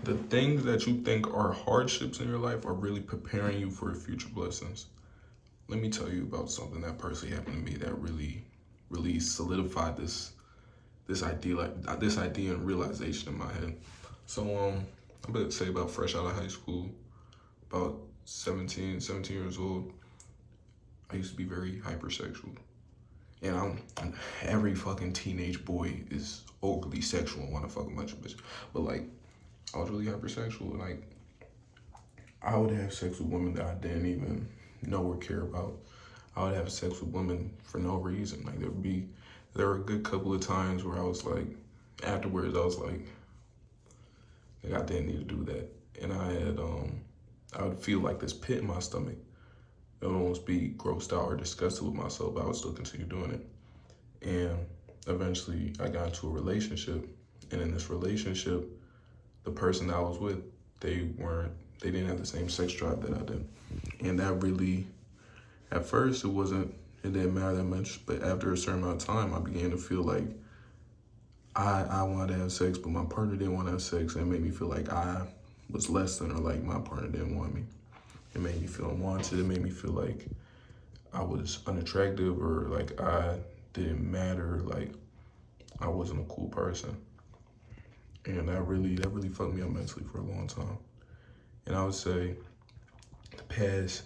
The things that you think are hardships in your life are really preparing you for future blessings. Let me tell you about something that personally happened to me that really solidified this idea and realization in my head. So I'm gonna say about fresh out of high school, about 17 years old, I used to be very hypersexual. And every fucking teenage boy is overly sexual and wanna fuck a bunch of bitches. But like I was really hypersexual. Like I would have sex with women that I didn't even know or care about. I would have sex with women for no reason. Like there were a good couple of times where I was like, afterwards I was like I didn't need to do that. And I would feel like this pit in my stomach. I would almost be grossed out or disgusted with myself, but I would still continue doing it. And eventually I got into a relationship. And in this relationship, the person I was with, they didn't have the same sex drive that I did. And that really, at first it didn't matter that much, but after a certain amount of time, I began to feel like I wanted to have sex, but my partner didn't want to have sex, and it made me feel like I was less than, or like my partner didn't want me. It made me feel unwanted. It made me feel like I was unattractive, or like I didn't matter, like I wasn't a cool person. And that really fucked me up mentally for a long time. And I would say the past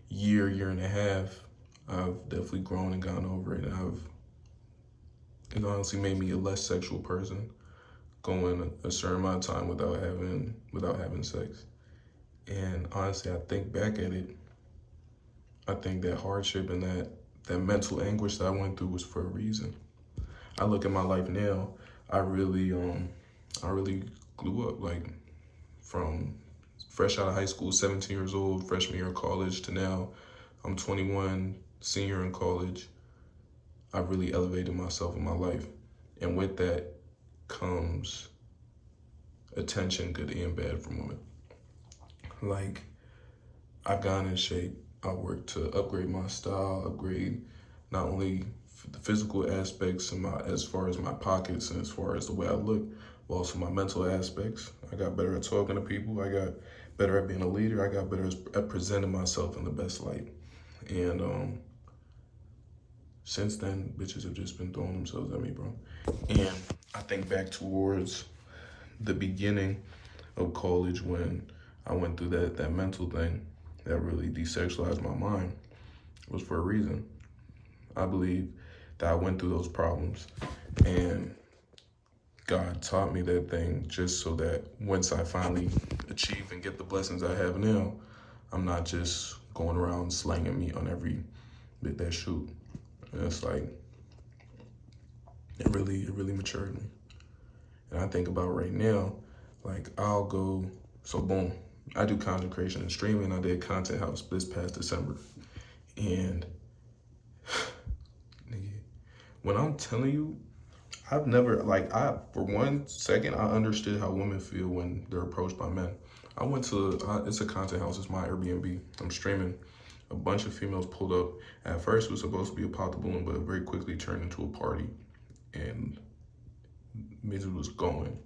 year and a half, I've definitely grown and gotten over it. And it honestly made me a less sexual person, going a certain amount of time without having sex. And honestly, I think back at it, I think that hardship and that mental anguish that I went through was for a reason. I look at my life now, I really grew up, like from fresh out of high school, 17 years old, freshman year of college, to now I'm 21, senior in college. I've really elevated myself in my life. And with that comes attention, good and bad, from women. Like, I've gotten in shape. I worked to upgrade my style, upgrade not only the physical aspects and as far as my pockets and as far as the way I look, but also my mental aspects. I got better at talking to people. I got better at being a leader. I got better at presenting myself in the best light. And since then, bitches have just been throwing themselves at me, bro. And I think back towards the beginning of college when I went through that mental thing that really desexualized my mind. It was for a reason. I believe that I went through those problems and God taught me that thing just so that once I finally achieve and get the blessings I have now, I'm not just going around slanging meat on every bit that shoot. And it's like, it really matured me. And I think about right now, like I'll go, so boom, I do content creation and streaming. I did Content House this past December. And nigga, when I'm telling you, I've never, like, for 1 second, I understood how women feel when they're approached by men. I went to, it's a content house, it's my Airbnb. I'm streaming. A bunch of females pulled up. At first, it was supposed to be a pop the balloon, but it very quickly turned into a party. And music was going.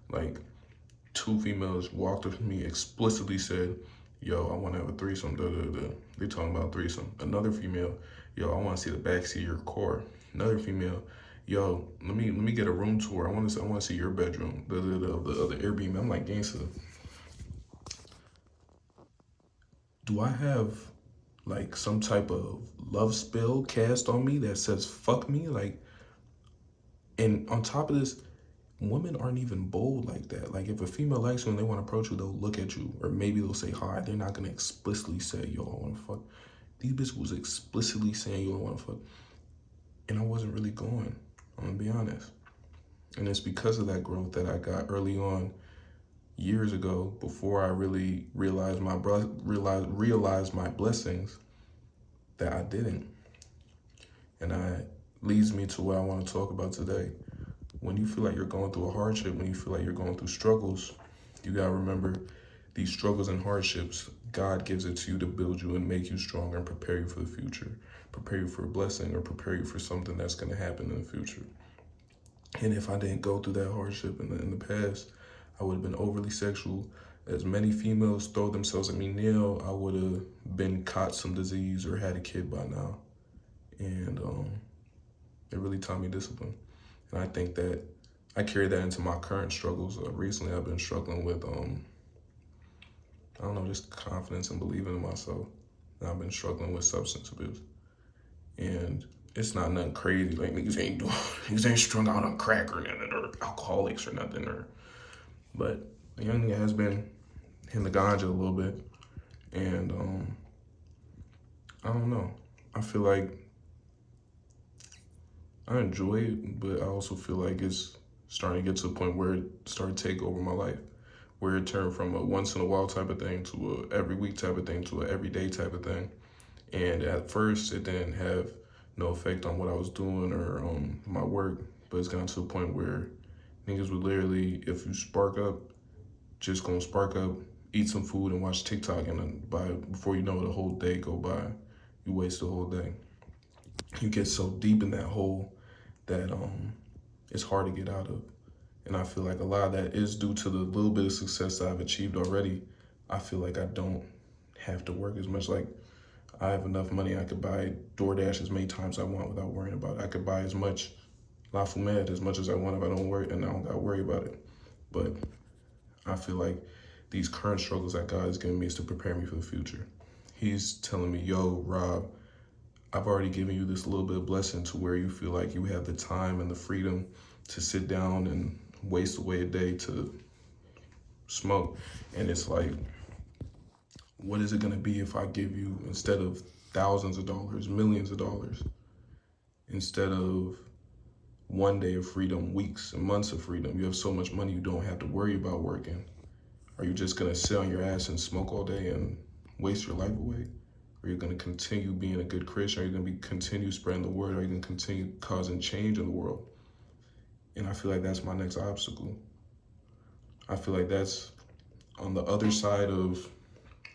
Like, 2 females walked up to me, explicitly said, yo, I want to have a threesome, da da da. They talking about threesome. Another female, yo, I want to see the backseat of your car. Another female, yo, let me get a room tour. I want to see your bedroom, of the Airbnb. I'm like, gangsta, do I have like some type of love spell cast on me that says fuck me? Like, and on top of this, women aren't even bold like that. Like, if a female likes you and they want to approach you, they'll look at you, or maybe they'll say hi. They're not gonna explicitly say, yo, I want to fuck. These bitches was explicitly saying, yo, I want to fuck. And I wasn't really going, I'm gonna be honest. And it's because of that growth that I got early on, years ago, before I really realized realized my blessings, that I didn't. And that leads me to what I want to talk about today. When you feel like you're going through a hardship, when you feel like you're going through struggles, you gotta remember these struggles and hardships, God gives it to you to build you and make you stronger and prepare you for the future, prepare you for a blessing, or prepare you for something that's gonna happen in the future. And if I didn't go through that hardship in the past, I would have been overly sexual. As many females throw themselves at me now, I would have been caught some disease or had a kid by now. And it really taught me discipline. And I think that I carry that into my current struggles. Recently, I've been struggling with, I don't know, just confidence and believing in myself. And I've been struggling with substance abuse. And it's not nothing crazy. Like, niggas ain't strung out on crack or nothing, or alcoholics or nothing. But the young nigga has been hitting the ganja a little bit. And I don't know. I feel like I enjoy it, but I also feel like it's starting to get to a point where it started to take over my life, where it turned from a once in a while type of thing to a every week type of thing to a everyday type of thing. And at first, it didn't have no effect on what I was doing or my work, but it's gotten to a point where niggas would literally, if you spark up, just gonna spark up, eat some food and watch TikTok, and then before you know it, a whole day go by. You waste the whole day. You get so deep in that hole that it's hard to get out of. And I feel like a lot of that is due to the little bit of success that I've achieved already. I feel like I don't have to work as much. Like, I have enough money, I could buy DoorDash as many times I want without worrying about it. I could buy as much La Fumette as much as I want if I don't worry, and I don't gotta worry about it. But I feel like these current struggles that God is giving me is to prepare me for the future. He's telling me, yo, Rob, I've already given you this little bit of blessing to where you feel like you have the time and the freedom to sit down and waste away a day to smoke. And it's like, what is it gonna be if I give you, instead of thousands of dollars, millions of dollars, instead of one day of freedom, weeks and months of freedom? You have so much money, you don't have to worry about working. Are you just gonna sit on your ass and smoke all day and waste your life away? Are you gonna continue being a good Christian? Are you gonna continue spreading the word? Are you gonna continue causing change in the world? And I feel like that's my next obstacle. I feel like that's on the other side of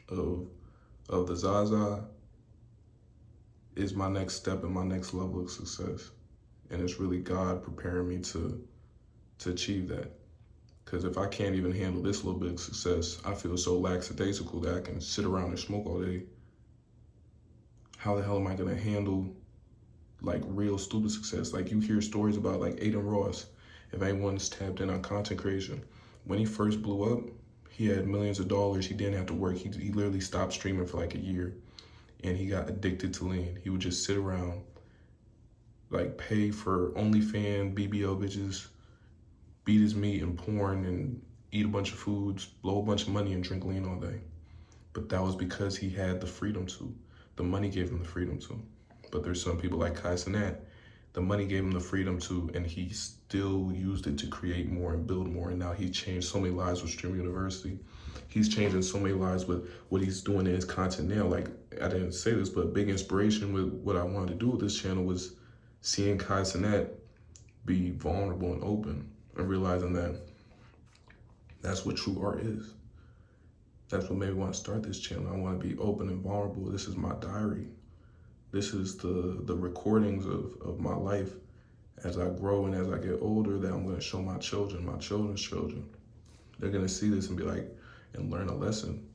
the Zaza is my next step and my next level of success. And it's really God preparing me to achieve that. Because if I can't even handle this little bit of success, I feel so lackadaisical that I can sit around and smoke all day. How the hell am I gonna handle like real stupid success? Like, you hear stories about like Aiden Ross. If anyone's tapped in on content creation, when he first blew up, he had millions of dollars. He didn't have to work. He literally stopped streaming for like a year, and he got addicted to lean. He would just sit around, like pay for OnlyFans, BBL bitches, beat his meat and porn, and eat a bunch of foods, blow a bunch of money, and drink lean all day. But that was because he had the freedom to. The money gave him the freedom to. But there's some people like Kai Cenat, the money gave him the freedom to, and he still used it to create more and build more. And now he changed so many lives with Stream University. He's changing so many lives with what he's doing in his content now. Like, I didn't say this, but a big inspiration with what I wanted to do with this channel was seeing Kai Cenat be vulnerable and open, and realizing that that's what true art is. That's what made me want to start this channel. I want to be open and vulnerable. This is my diary. This is the recordings of my life as I grow and as I get older, that I'm going to show my children, my children's children. They're going to see this and be like, and learn a lesson.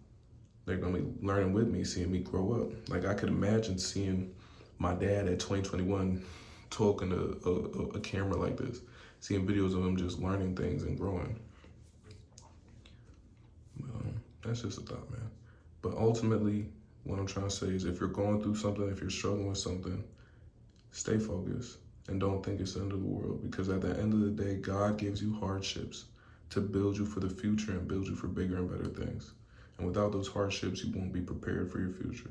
They're going to be learning with me, seeing me grow up. Like, I could imagine seeing my dad at 2021 talking to a camera like this, seeing videos of him just learning things and growing. That's just a thought, man. But ultimately, what I'm trying to say is, if you're going through something, if you're struggling with something, stay focused and don't think it's the end of the world. Because at the end of the day, God gives you hardships to build you for the future and build you for bigger and better things. And without those hardships, you won't be prepared for your future.